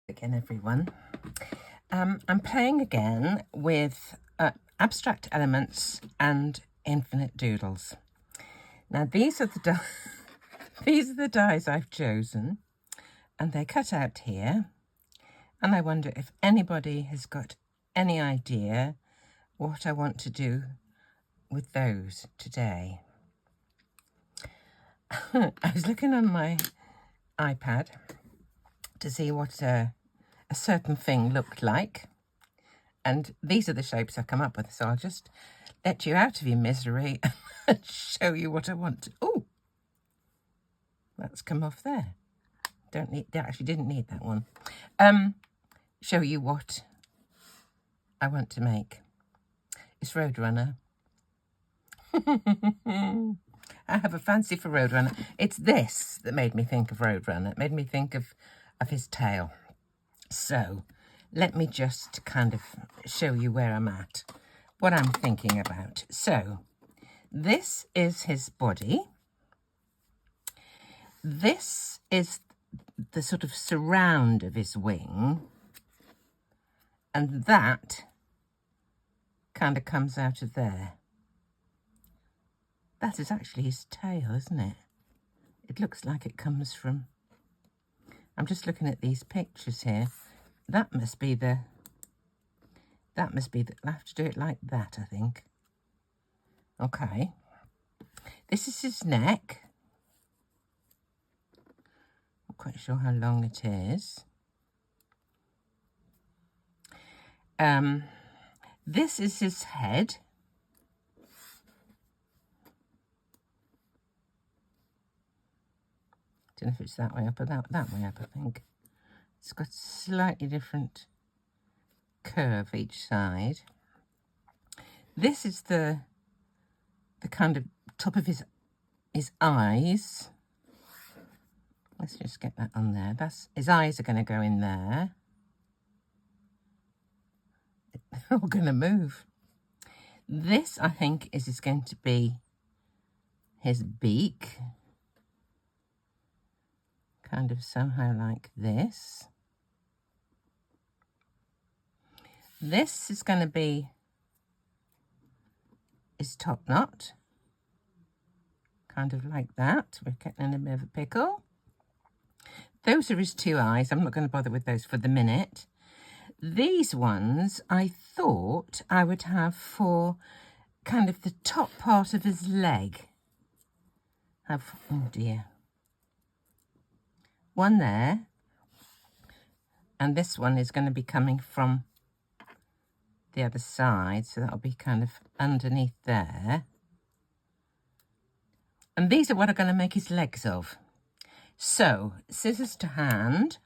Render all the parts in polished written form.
Again, everyone. I'm playing again with abstract elements and infinite doodles. Now these are the these are the dies I've chosen, and they're cut out here. And I wonder if anybody has got any idea what I want to do with those today. I was looking on my iPad to see what a certain thing looked like, and these are the shapes I've come up with, so I'll just let you out of your misery and show you what I want to... Oh, that's come off there. Actually didn't need that one. Show you what I want to make. It's Roadrunner. I have a fancy for Roadrunner. It's this that made me think of Roadrunner. It made me think of his tail. So let me just kind of show you where I'm at, what I'm thinking about. So this is his body. This is the sort of surround of his wing. And that kind of comes out of there. That is actually his tail, isn't it? It looks like it comes from... I'm just looking at these pictures here. That must be the... I'll have to do it like that, I think. Okay. This is his neck. Not quite sure how long it is. This is his head. Don't know if it's that way up or that way up, I think. It's got slightly different curve each side. This is the kind of top of his eyes. Let's just get that on there. His eyes are going to go in there. They're all going to move. This, I think, is going to be his beak. Kind of somehow like this. This is going to be his top knot. Kind of like that. We're getting in a bit of a pickle. Those are his two eyes. I'm not going to bother with those for the minute. These ones I thought I would have for kind of the top part of his leg. Oh dear. One there, and this one is going to be coming from the other side, so that'll be kind of underneath there. And these are what I'm going to make his legs of. So, scissors to hand,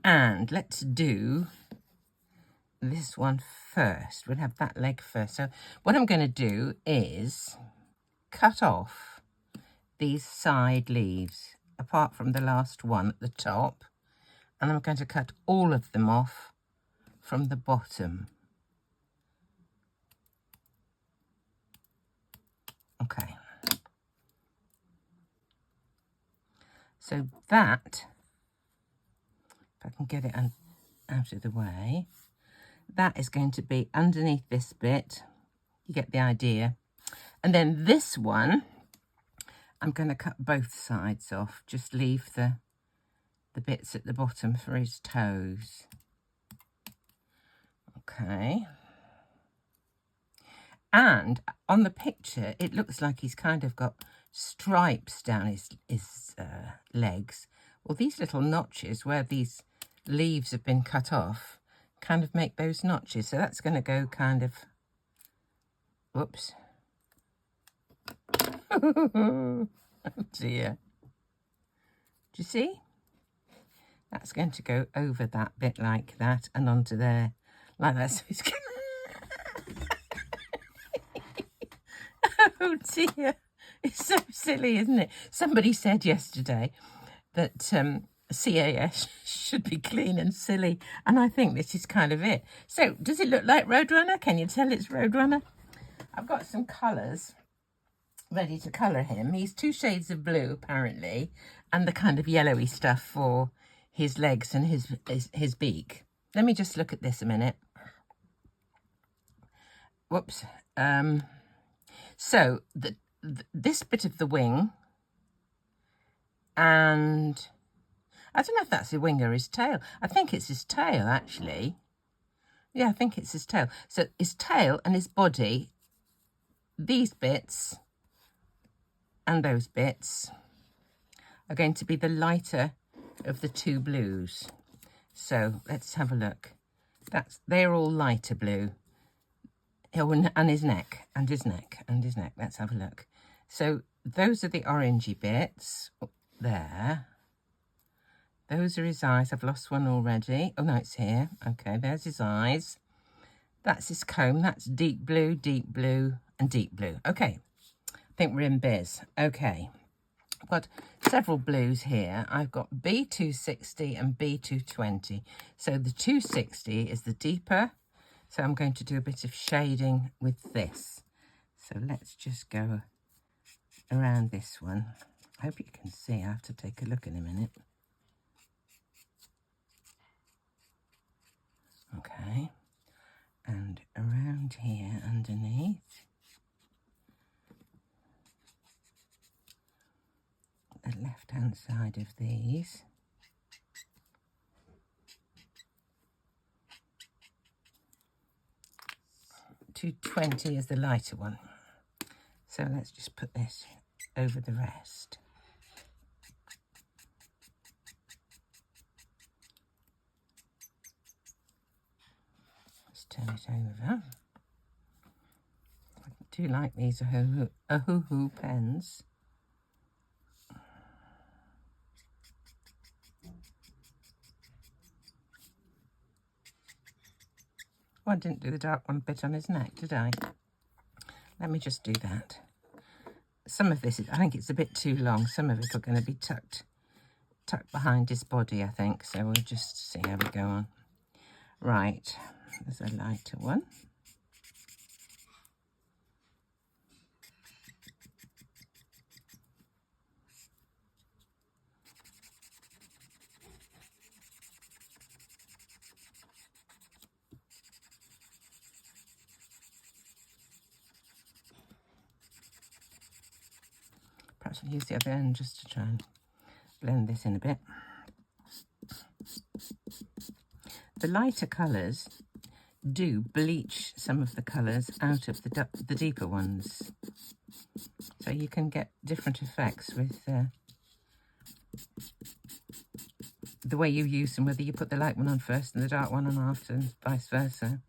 and let's do this one first. We'll have that leg first. So what I'm going to do is cut off these side leaves, apart from the last one at the top, and I'm going to cut all of them off from the bottom. Okay. So that, if I can get it out of the way, that is going to be underneath this bit. You get the idea. And then this one, I'm going to cut both sides off, just leave the bits at the bottom for his toes. Okay. And on the picture, it looks like he's kind of got stripes down his legs. Well, these little notches where these leaves have been cut off kind of make those notches. So that's going to go kind of... Whoops. Oh dear. Do you see? That's going to go over that bit like that and onto there like that. So it's oh dear. It's so silly, isn't it? Somebody said yesterday that CAS should be clean and silly, and I think this is kind of it. So does it look like Roadrunner? Can you tell it's Roadrunner? I've got some colours ready to colour him. He's 2 shades of blue, apparently, and the kind of yellowy stuff for his legs and his beak. Let me just look at this a minute. Whoops. So this bit of the wing, and I don't know if that's the wing or his tail. I think it's his tail, actually. Yeah, I think it's his tail. So his tail and his body, these bits and those bits are going to be the lighter of the two blues. So let's have a look. They're all lighter blue. Oh, and his neck, and his neck, and his neck. Let's have a look. So those are the orangey bits there. Those are his eyes. I've lost one already. Oh, no, it's here. Okay, there's his eyes. That's his comb. That's deep blue, and deep blue. Okay, I think we're in biz. Okay, I've got several blues here. I've got B260 and B220. So the 260 is the deeper. So I'm going to do a bit of shading with this. So let's just go around this one. I hope you can see. I have to take a look in a minute. Okay. And around here underneath. The left-hand side of these. .220 is the lighter one. So let's just put this over the rest. Let's turn it over. I do like these Ohuhu pens. Oh, I didn't do the dark one bit on his neck, did I? Let me just do that. Some of this, I think it's a bit too long. Some of it are going to be tucked behind his body, I think. So we'll just see how we go on. Right, there's a lighter one. Perhaps I'll use the other end just to try and blend this in a bit. The lighter colours do bleach some of the colours out of the deeper ones. So you can get different effects with the way you use them, whether you put the light one on first and the dark one on after, and vice versa.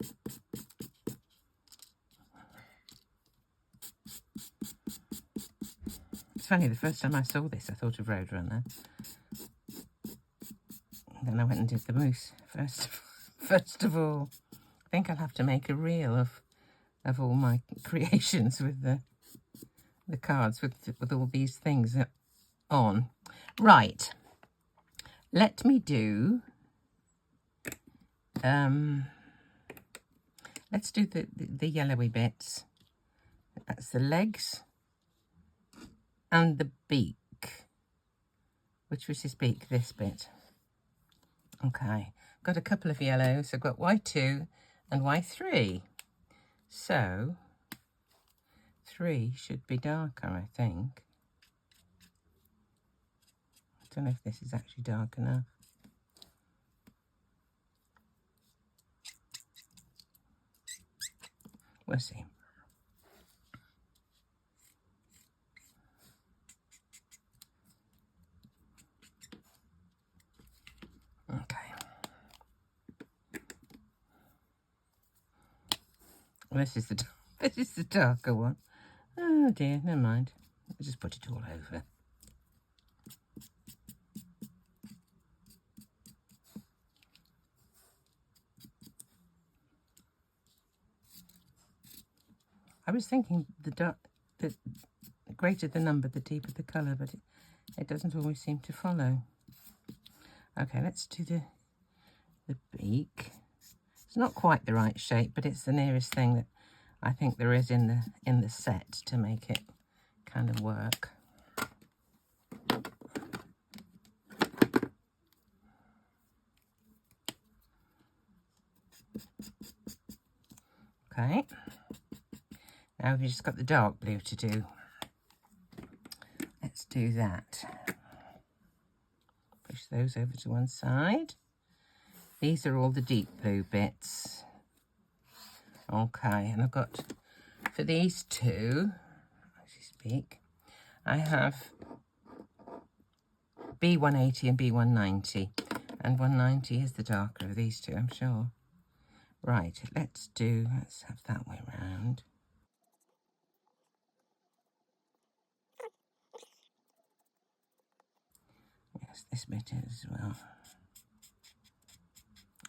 It's funny, the first time I saw this, I thought of Roadrunner. Then I went and did the moose first of all. I think I'll have to make a reel of all my creations with the cards with all these things on. Right. Let me do. Let's do the yellowy bits. That's the legs and the beak. Which was his beak? This bit. Okay, got a couple of yellows. I've got Y2 and Y3. So 3 should be darker, I think. I don't know if this is actually dark enough. We'll see. Okay. This is the darker one. Oh dear, never mind. I'll just put it all over. I was thinking the greater the number, the deeper the colour, but it doesn't always seem to follow. Okay, let's do the beak. It's not quite the right shape, but it's the nearest thing that I think there is in the set to make it kind of work. Okay. Now we've just got the dark blue to do. Let's do that. Push those over to one side. These are all the deep blue bits. Okay, and I've got, for these two, as you speak, I have B180 and B190. And 190 is the darker of these two, I'm sure. Right, let's have that way round. Yes, this bit as well.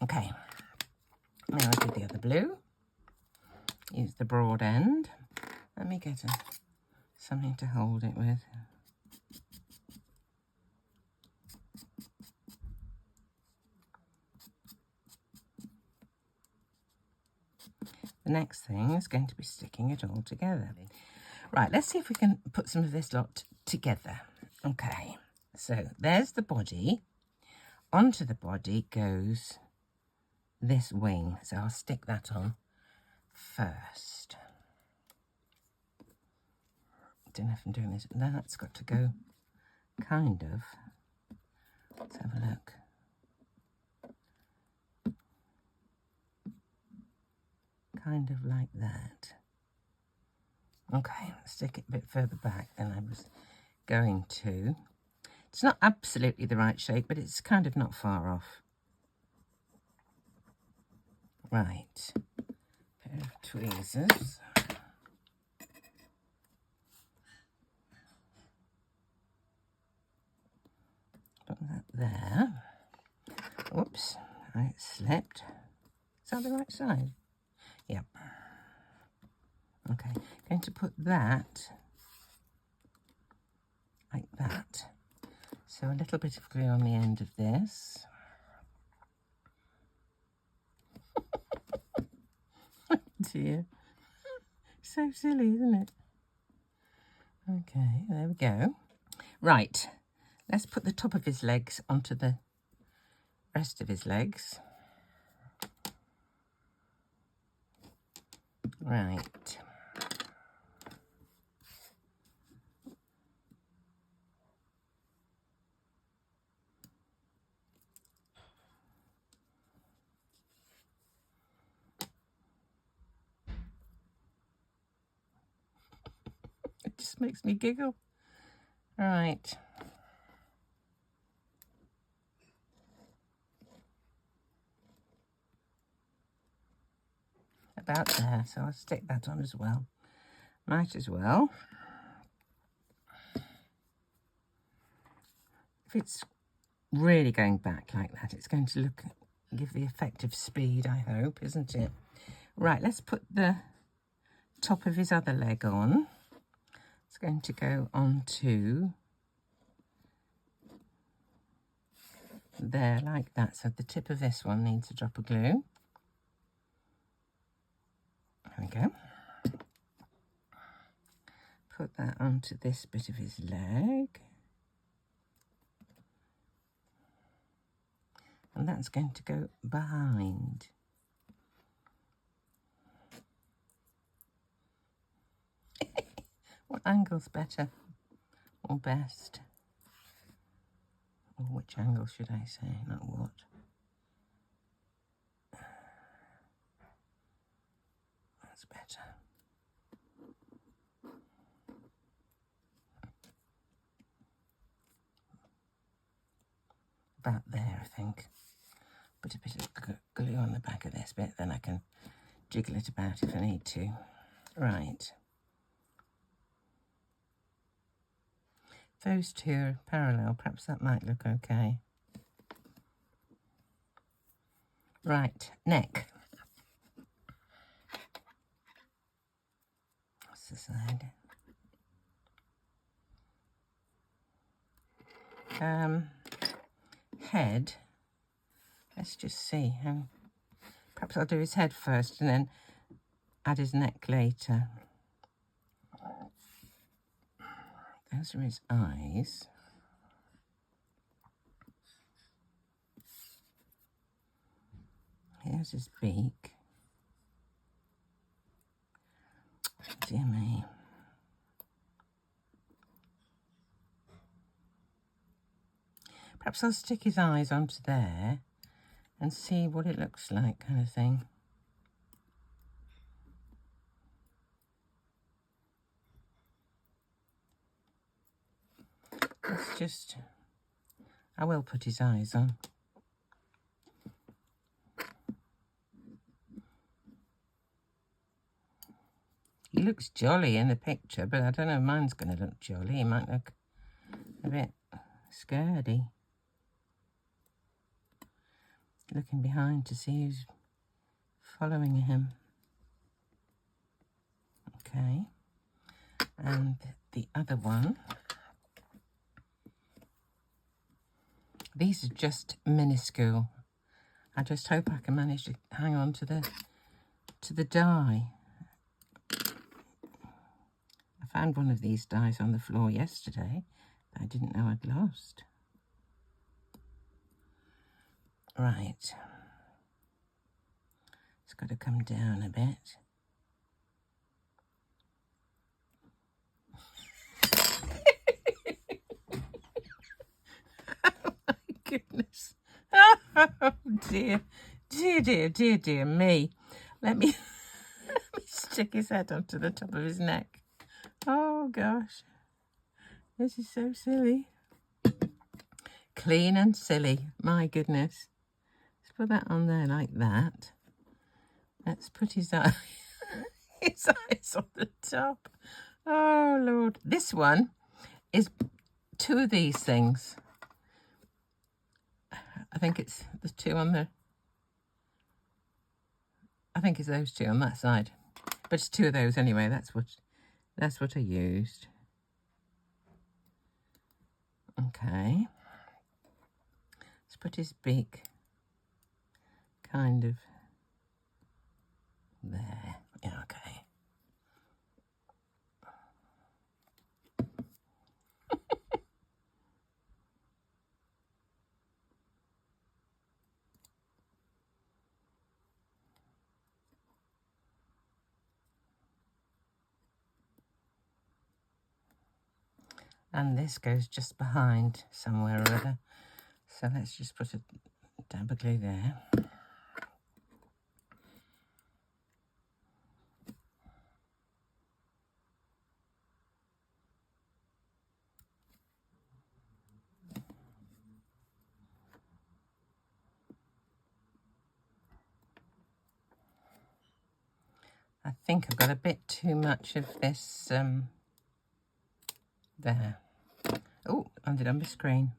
Okay, now I do the other blue. Use the broad end. Let me get something to hold it with. The next thing is going to be sticking it all together. Right, let's see if we can put some of this lot together. Okay, so there's the body. Onto the body goes this wing. So I'll stick that on first. I don't know if I'm doing this. Then that's got to go kind of. Let's have a look. Kind of like that. Okay, stick it a bit further back than I was going to. It's not absolutely the right shape, but it's kind of not far off. Right, pair of tweezers. Put that there. Oops, it slipped. Is that the right side? Yep. Okay, going to put that like that. So a little bit of glue on the end of this. Oh dear. So silly, isn't it? Okay, there we go. Right, let's put the top of his legs onto the rest of his legs. Right. It just makes me giggle. Right. About there, so I'll stick that on as well. Might as well. If it's really going back like that, it's going to give the effect of speed, I hope, isn't it? Right, let's put the top of his other leg on. It's going to go onto there like that. So the tip of this one needs a drop of glue. There we go. Put that onto this bit of his leg. And that's going to go behind. What angle's better or best? Or which angle should I say, not what? That's better. About there, I think. Put a bit of glue on the back of this bit, then I can jiggle it about if I need to. Right. Those two are parallel. Perhaps that might look okay. Right, neck. What's the side? Head. Let's just see. Perhaps I'll do his head first and then add his neck later. Those are his eyes. Here's his beak. Dear me. Perhaps I'll stick his eyes onto there and see what it looks like, kind of thing. Let's just, I will put his eyes on. He looks jolly in the picture, but I don't know if mine's going to look jolly. He might look a bit scaredy. Looking behind to see who's following him. Okay. And the other one. These are just minuscule. I just hope I can manage to hang on to the die. I found one of these dies on the floor yesterday that I didn't know I'd lost. Right. It's got to come down a bit. Oh my goodness. Oh dear. Dear me. Let me stick his head onto the top of his neck. Oh gosh. This is so silly. Clean and silly. My goodness. Let's put that on there like that. Let's put his eyes on the top. Oh Lord. This one is two of these things. I think it's the two on the, I think it's those two on that side. But it's two of those anyway. That's what I used. Okay. Let's put his beak kind of there. Yeah, okay. And this goes just behind somewhere or other. So let's just put a dab of glue there. I think I've got a bit too much of this there. Oh, landed on my screen.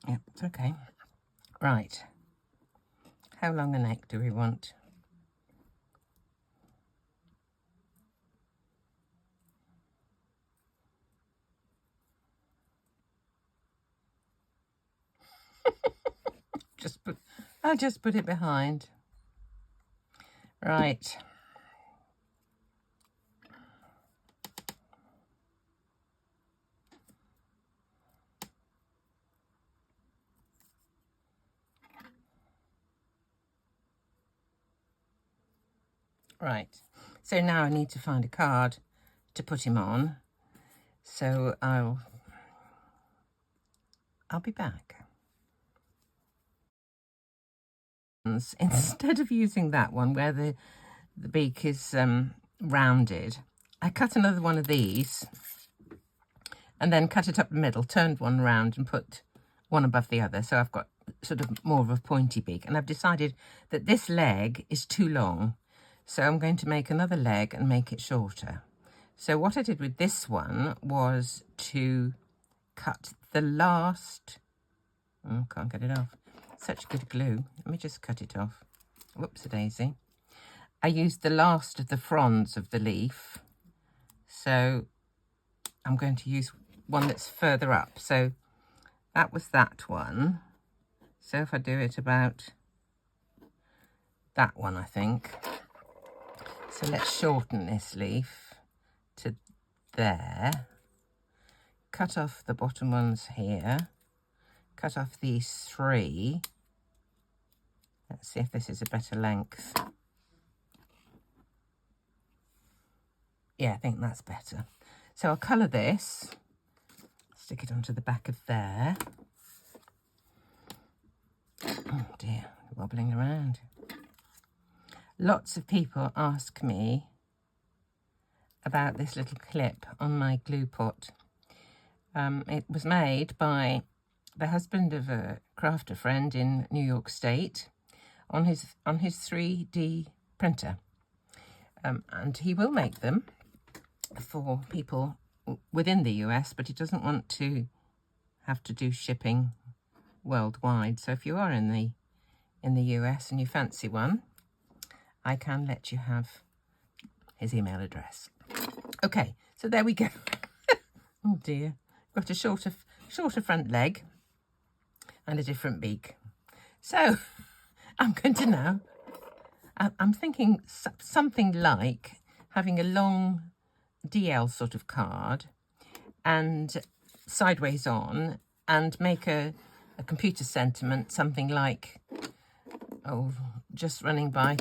Yep, it's okay. Right. How long a neck do we want? I'll just put it behind. Right. Right. So now I need to find a card to put him on. So I'll be back. Instead of using that one where the beak is rounded, I cut another one of these and then cut it up the middle, turned one round and put one above the other. So I've got sort of more of a pointy beak. And I've decided that this leg is too long. So I'm going to make another leg and make it shorter. So what I did with this one was to cut the last, oh, can't get it off. Such good glue. Let me just cut it off. Whoops-a-daisy. I used the last of the fronds of the leaf. So I'm going to use one that's further up. So that was that one. So if I do it about that one, I think. So let's shorten this leaf to there, cut off the bottom ones here, cut off these 3. Let's see if this is a better length. Yeah, I think that's better. So I'll colour this, stick it onto the back of there. Oh dear, wobbling around. Lots of people ask me about this little clip on my glue pot. It was made by the husband of a crafter friend in New York State on his 3D printer. And he will make them for people within the US, but he doesn't want to have to do shipping worldwide. So if you are in the US and you fancy one, I can let you have his email address. Okay, so there we go. Oh dear, got a shorter front leg and a different beak. So I'm going to now, I'm thinking something like having a long DL sort of card and sideways on, and make a computer sentiment, something like, oh, just running by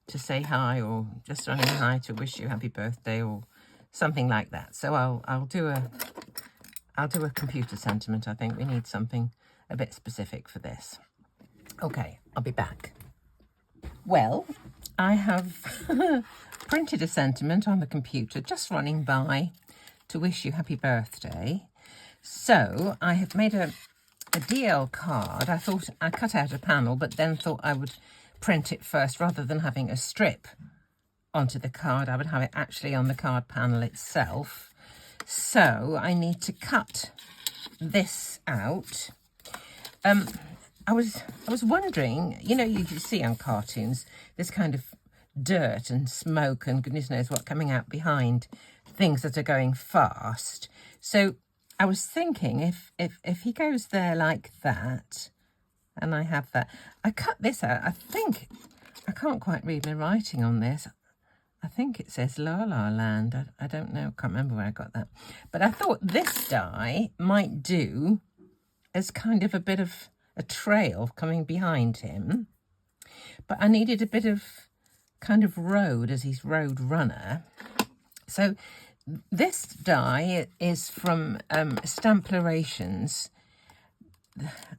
to say hi, or just running hi to wish you happy birthday, or something like that. So I'll do a computer sentiment. I think we need something a bit specific for this. Okay, I'll be back. Well, I have printed a sentiment on the computer, just running by to wish you happy birthday. So I have made a DL card. I thought I cut out a panel, but then thought I would print it first rather than having a strip onto the card. I would have it actually on the card panel itself. So I need to cut this out. I was wondering, you know, you can see on cartoons this kind of dirt and smoke and goodness knows what coming out behind things that are going fast. So I was thinking if he goes there like that, and I have that, I cut this out. I think, I can't quite read the writing on this. I think it says LalaLand. I don't know, can't remember where I got that. But I thought this die might do as kind of a bit of a trail coming behind him. But I needed a bit of kind of road, as he's road runner. So this die is from Stamplorations.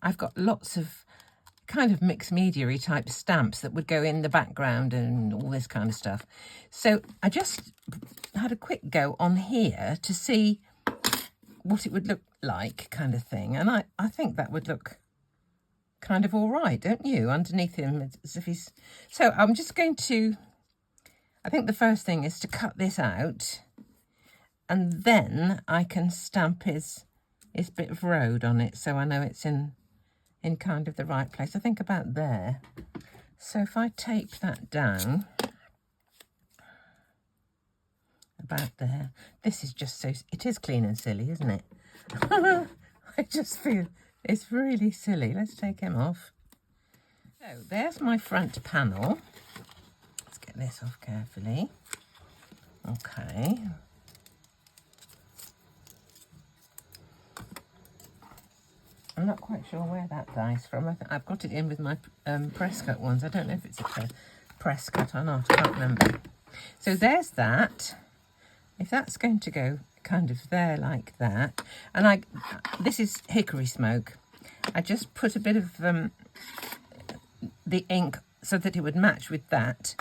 I've got lots of kind of mixed media-y type stamps that would go in the background and all this kind of stuff. So I just had a quick go on here to see what it would look like, kind of thing. And I think that would look kind of all right, don't you? Underneath him, as if he's... So I'm just going to... I think the first thing is to cut this out, and then I can stamp his bit of road on it, so I know it's in kind of the right place. I think about there. So if I tape that down about there, this is just so, it is clean and silly, isn't it? I just feel it's really silly. Let's take him off. So there's my front panel. Let's get this off carefully. Okay. I'm not quite sure where that die's from. I've got it in with my press cut ones. I don't know if it's a press cut or not. I can't remember. So there's that. If that's going to go kind of there like that, and this is hickory smoke. I just put a bit of the ink so that it would match with that,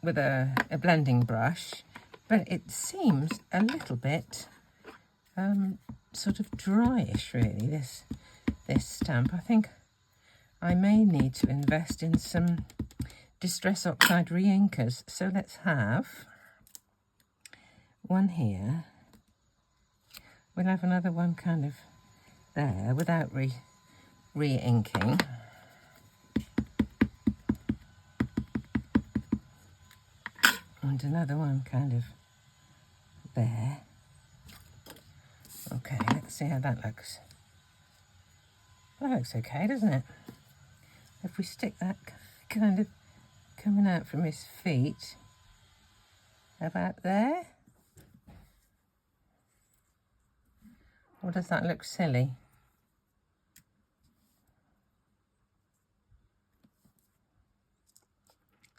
with a blending brush, but it seems a little bit sort of dryish, really, this stamp. I think I may need to invest in some Distress Oxide re-inkers. So let's have one here. We'll have another one kind of there without re-inking. And another one kind of there. Okay, let's see how that looks. That looks okay, doesn't it? If we stick that kind of coming out from his feet about there. Or does that look silly?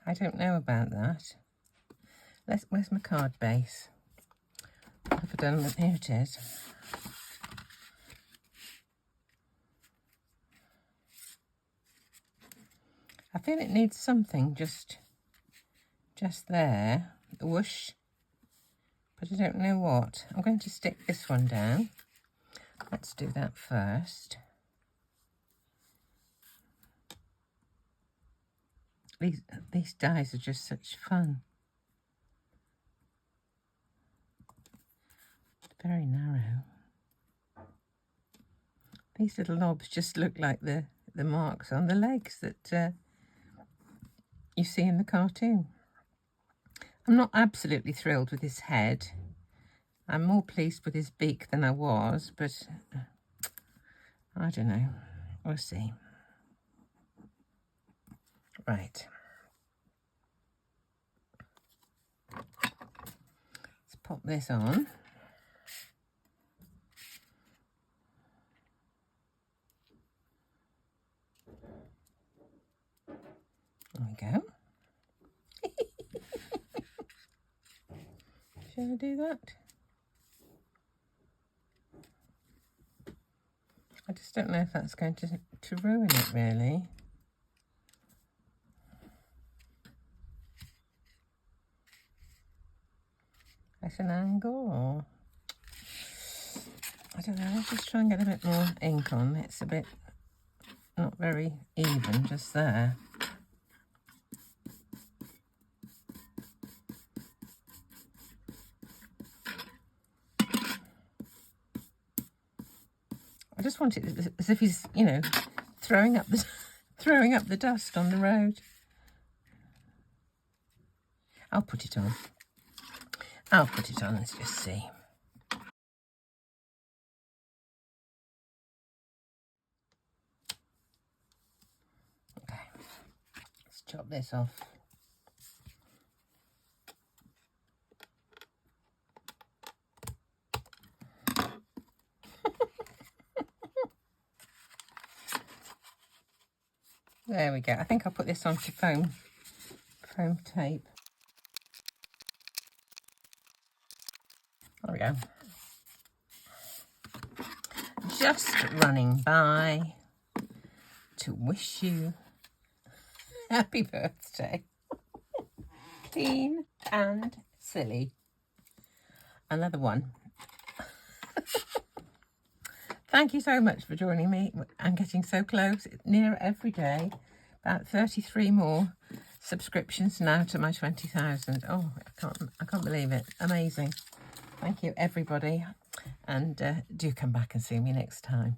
I don't know about that. Where's my card base? What have I done with, here it is. I feel it needs something just there, the whoosh, but I don't know what. I'm going to stick this one down. Let's do that first. These dies are just such fun. It's very narrow. These little knobs just look like the marks on the legs that you see in the cartoon. I'm not absolutely thrilled with his head. I'm more pleased with his beak than I was, but I don't know. We'll see. Right. Let's pop this on. There we go. Shall I do that? I just don't know if that's going to ruin it, really. At an angle, or I don't know. I'll just try and get a bit more ink on. It's a bit not very even just there. I just want it as if he's, you know, throwing up the dust on the road. I'll put it on. I'll put it on. Let's just see. Okay, let's chop this off. There we go. I think I'll put this onto foam tape. There we go. Just running by to wish you happy birthday. Clean and silly. Another one. Thank you so much for joining me. I'm getting so close, near every day. About 33 more subscriptions now to my 20,000. Oh, I can't believe it. Amazing. Thank you, everybody. And do come back and see me next time.